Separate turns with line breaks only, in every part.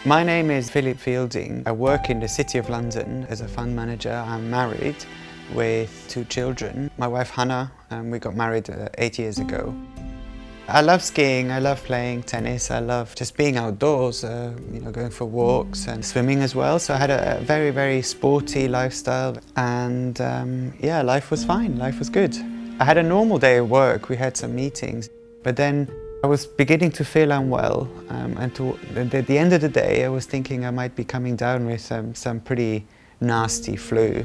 My name is Philip Fielding. I work in the City of London as a fund manager. I'm married with 2 children. My wife Hannah, we got married 8 years ago. I love skiing, I love playing tennis, I love just being outdoors, going for walks and swimming as well. So I had a very, very sporty lifestyle and yeah, life was fine, life was good. I had a normal day at work, we had some meetings, but then I was beginning to feel unwell and at the end of the day I was thinking I might be coming down with some pretty nasty flu.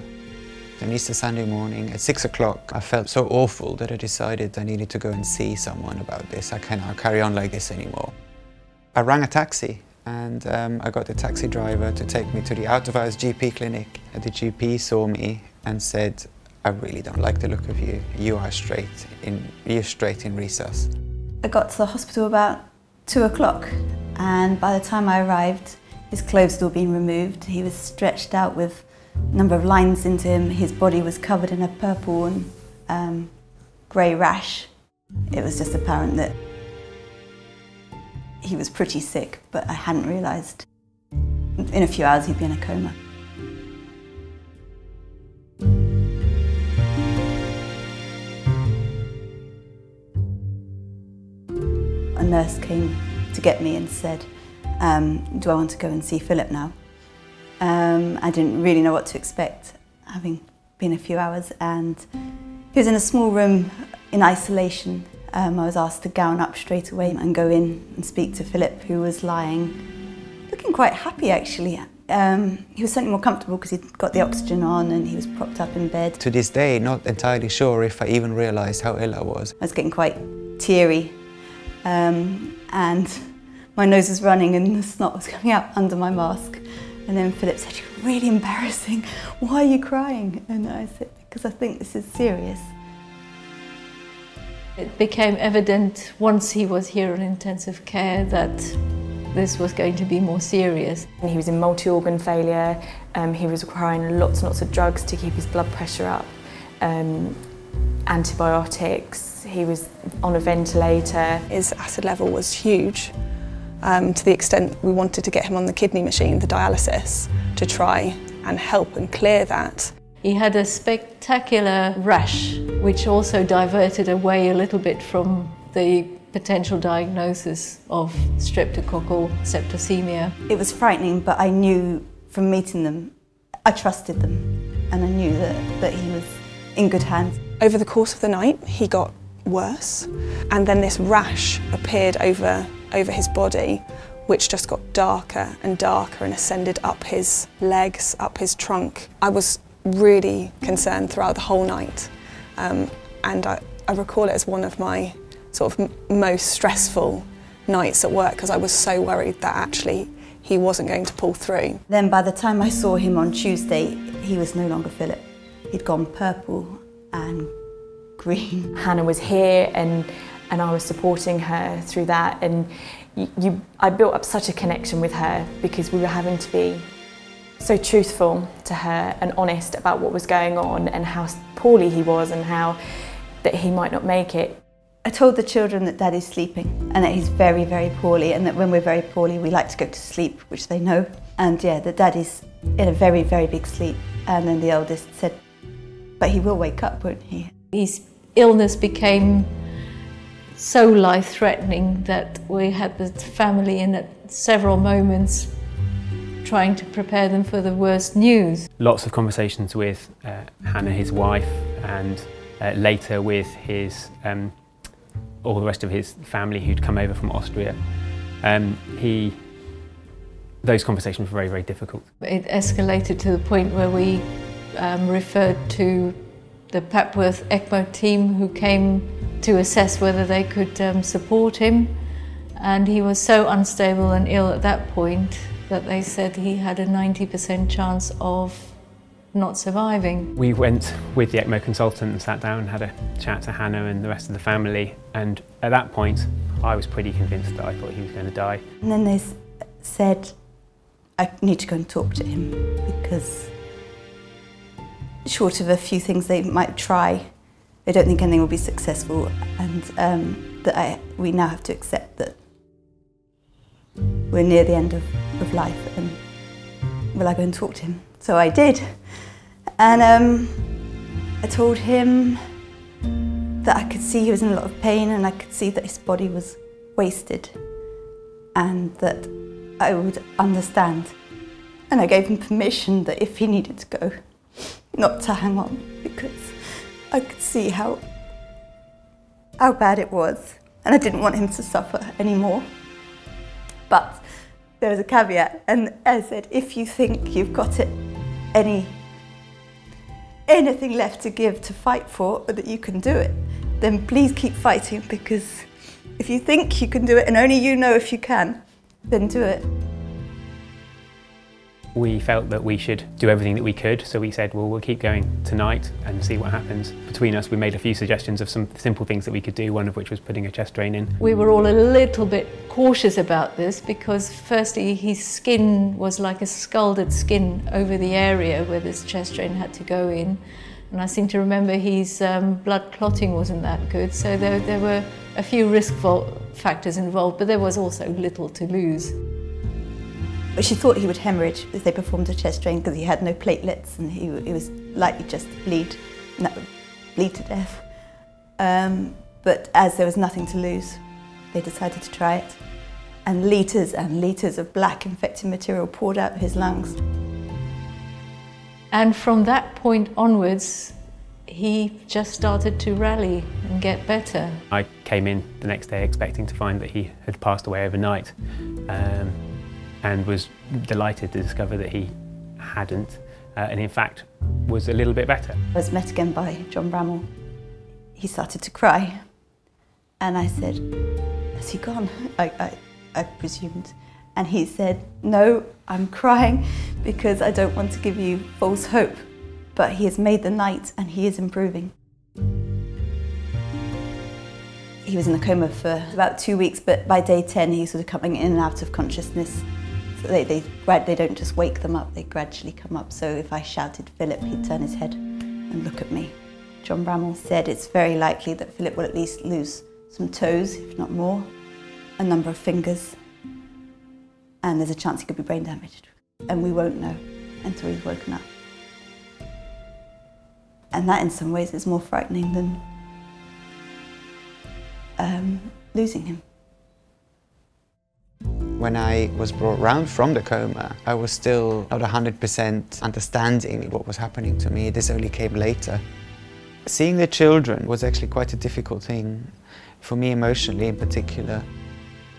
On Easter Sunday morning at 6 o'clock, I felt so awful that I decided I needed to go and see someone about this. I cannot carry on like this anymore. I rang a taxi and I got the taxi driver to take me to the out-of-hours GP clinic. And the GP saw me and said, I really don't like the look of you. You're straight in resus.
I got to the hospital about 2 o'clock and by the time I arrived, his clothes had all been removed. He was stretched out with a number of lines into him. His body was covered in a purple and grey rash. It was just apparent that he was pretty sick, but I hadn't realised. In a few hours he'd be in a coma. A nurse came to get me and said, do I want to go and see Philip now? I didn't really know what to expect, having been a few hours, and he was in a small room in isolation. I was asked to gown up straight away and go in and speak to Philip, who was lying, looking quite happy actually. He was certainly more comfortable because he'd got the oxygen on and he was propped up in bed.
To this day, not entirely sure if I even realised how ill I was.
I was getting quite teary and my nose was running and the snot was coming out under my mask. And then Philip said, "You're really embarrassing. Why are you crying?" And I said, "Because I think this is serious."
It became evident once he was here on intensive care that this was going to be more serious.
He was in multi-organ failure. He was requiring lots and lots of drugs to keep his blood pressure up, antibiotics. He was on a ventilator.
His acid level was huge. To the extent we wanted to get him on the kidney machine, the dialysis, to try and help and clear that.
He had a spectacular rash, which also diverted away a little bit from the potential diagnosis of streptococcal septicemia.
It was frightening, but I knew from meeting them, I trusted them, and I knew that he was in good hands.
Over the course of the night, he got worse, and then this rash appeared over his body, which just got darker and darker and ascended up his legs, up his trunk. I was really concerned throughout the whole night, and I recall it as one of my sort of most stressful nights at work because I was so worried that actually he wasn't going to pull through.
Then by the time I saw him on Tuesday, he was no longer Philip. He'd gone purple and green.
Hannah was here and I was supporting her through that, and I built up such a connection with her because we were having to be so truthful to her and honest about what was going on and how poorly he was and how that he might not make it.
I told the children that Daddy's sleeping and that he's very, very poorly, and that when we're very poorly we like to go to sleep, which they know. And yeah, that Daddy's in a very, very big sleep. And then the eldest said, "But he will wake up, won't he?"
His illness became so life-threatening that we had the family in at several moments trying to prepare them for the worst news.
Lots of conversations with Hannah, his wife, and later with his all the rest of his family who'd come over from Austria. Those conversations were very, very difficult.
It escalated to the point where we referred to the Papworth ECMO team, who came to assess whether they could support him, and he was so unstable and ill at that point that they said he had a 90% chance of not surviving.
We went with the ECMO consultant and sat down and had a chat to Hannah and the rest of the family, and at that point I was pretty convinced that I thought he was going to die.
And then they said, "I need to go and talk to him because short of a few things they might try, I don't think anything will be successful, and that we now have to accept that we're near the end of of life, and will I go and talk to him? So I did, and I told him that I could see he was in a lot of pain, and I could see that his body was wasted, and that I would understand. And I gave him permission that if he needed to go, not to hang on, because I could see how bad it was, and I didn't want him to suffer anymore. But there was a caveat, and I said, if you think you've got anything left to give, to fight for, or that you can do it, then please keep fighting, because if you think you can do it, and only you know if you can, then do it.
We felt that we should do everything that we could, so we said, well, we'll keep going tonight and see what happens. Between us, we made a few suggestions of some simple things that we could do, one of which was putting a chest drain in.
We were all a little bit cautious about this because firstly his skin was like a scalded skin over the area where this chest drain had to go in, and I seem to remember his blood clotting wasn't that good, so there were a few risk factors involved, but there was also little to lose.
But she thought he would hemorrhage as they performed a chest drain because he had no platelets and he was likely just to bleed to death. But as there was nothing to lose, they decided to try it. And litres of black infected material poured out of his lungs.
And from that point onwards, he just started to rally and get better.
I came in the next day expecting to find that he had passed away overnight. And was delighted to discover that he hadn't, and in fact was a little bit better.
I was met again by John Bramall. He started to cry, and I said, has he gone? I presumed. And he said, no, I'm crying because I don't want to give you false hope, but he has made the night and he is improving. He was in a coma for about 2 weeks, but by day 10 he was sort of coming in and out of consciousness. So they don't just wake them up, they gradually come up. So if I shouted Philip, he'd turn his head and look at me. John Bramall said it's very likely that Philip will at least lose some toes, if not more, a number of fingers, and there's a chance he could be brain damaged. And we won't know until he's woken up. And that in some ways is more frightening than losing him.
When I was brought round from the coma, I was still not 100% understanding what was happening to me. This only came later. Seeing the children was actually quite a difficult thing, for me emotionally in particular.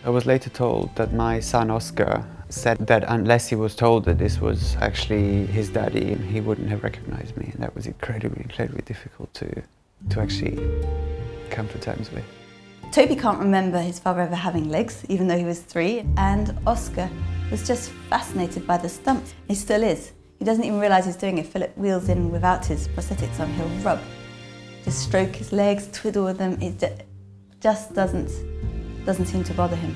I was later told that my son Oscar said that unless he was told that this was actually his daddy, he wouldn't have recognized me, and that was incredibly, incredibly difficult to actually come to terms with.
Toby can't remember his father ever having legs, even though he was 3, and Oscar was just fascinated by the stumps. He still is. He doesn't even realise he's doing it. Philip wheels in without his prosthetics on, he'll rub, just stroke his legs, twiddle with them. It just doesn't seem to bother him.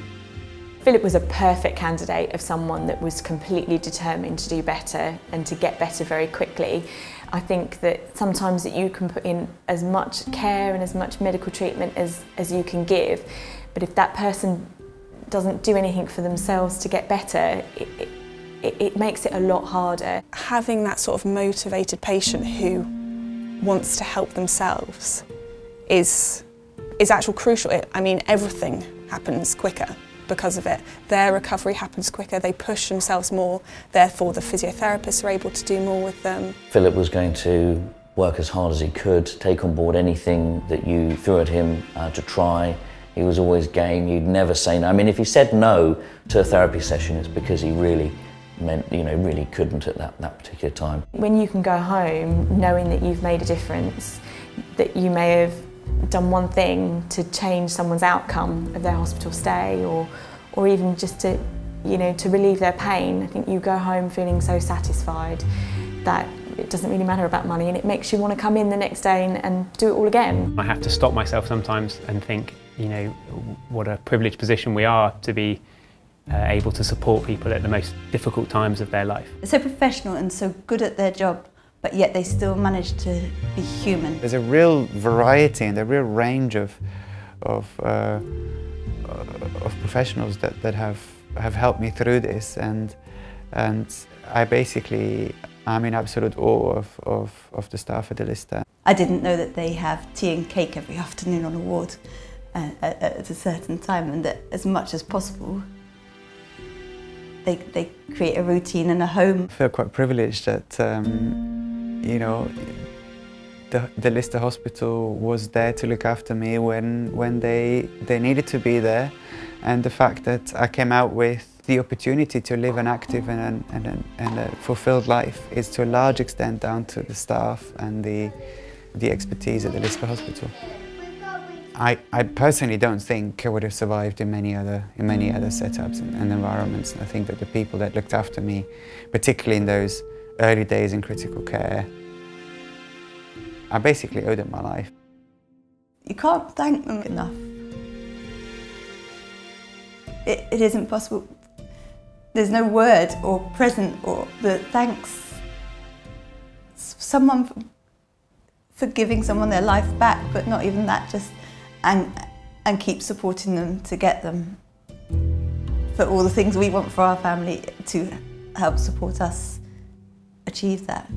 Philip was a perfect candidate of someone that was completely determined to do better and to get better very quickly. I think that sometimes that you can put in as much care and as much medical treatment as you can give, but if that person doesn't do anything for themselves to get better, it makes it a lot harder.
Having that sort of motivated patient who wants to help themselves is actually crucial. I mean, everything happens quicker because of it. Their recovery happens quicker, they push themselves more, therefore the physiotherapists are able to do more with them.
Philip was going to work as hard as he could, take on board anything that you threw at him to try. He was always game, he'd never say no. I mean, if he said no to a therapy session, it's because he really really couldn't at that particular time. When you can go home knowing that you've made a difference, that you may have done one thing to change someone's outcome of their hospital stay, or even just to relieve their pain. I think you go home feeling so satisfied that it doesn't really matter about money, and it makes you want to come in the next day and do it all again.
I have to stop myself sometimes and think, what a privileged position we are to be able to support people at the most difficult times of their life.
They're so professional and so good at their job, but yet they still manage to be human.
There's a real variety and a real range of professionals that have have helped me through this, and I'm in absolute awe of the staff at the Lister.
I didn't know that they have tea and cake every afternoon on a ward at a certain time, and that as much as possible they create a routine and a home.
I feel quite privileged that you know, the Lister Hospital was there to look after me when they needed to be there, and the fact that I came out with the opportunity to live an active and a fulfilled life is to a large extent down to the staff and the expertise at the Lister Hospital. I personally don't think I would have survived in many other setups and environments. I think that the people that looked after me, particularly in those early days in critical care, I basically owe them my life.
You can't thank them enough. It isn't possible. There's no word or present or the thanks. Someone for giving someone their life back, but not even that, just and keep supporting them to get them for all the things we want for our family to help support us achieve that.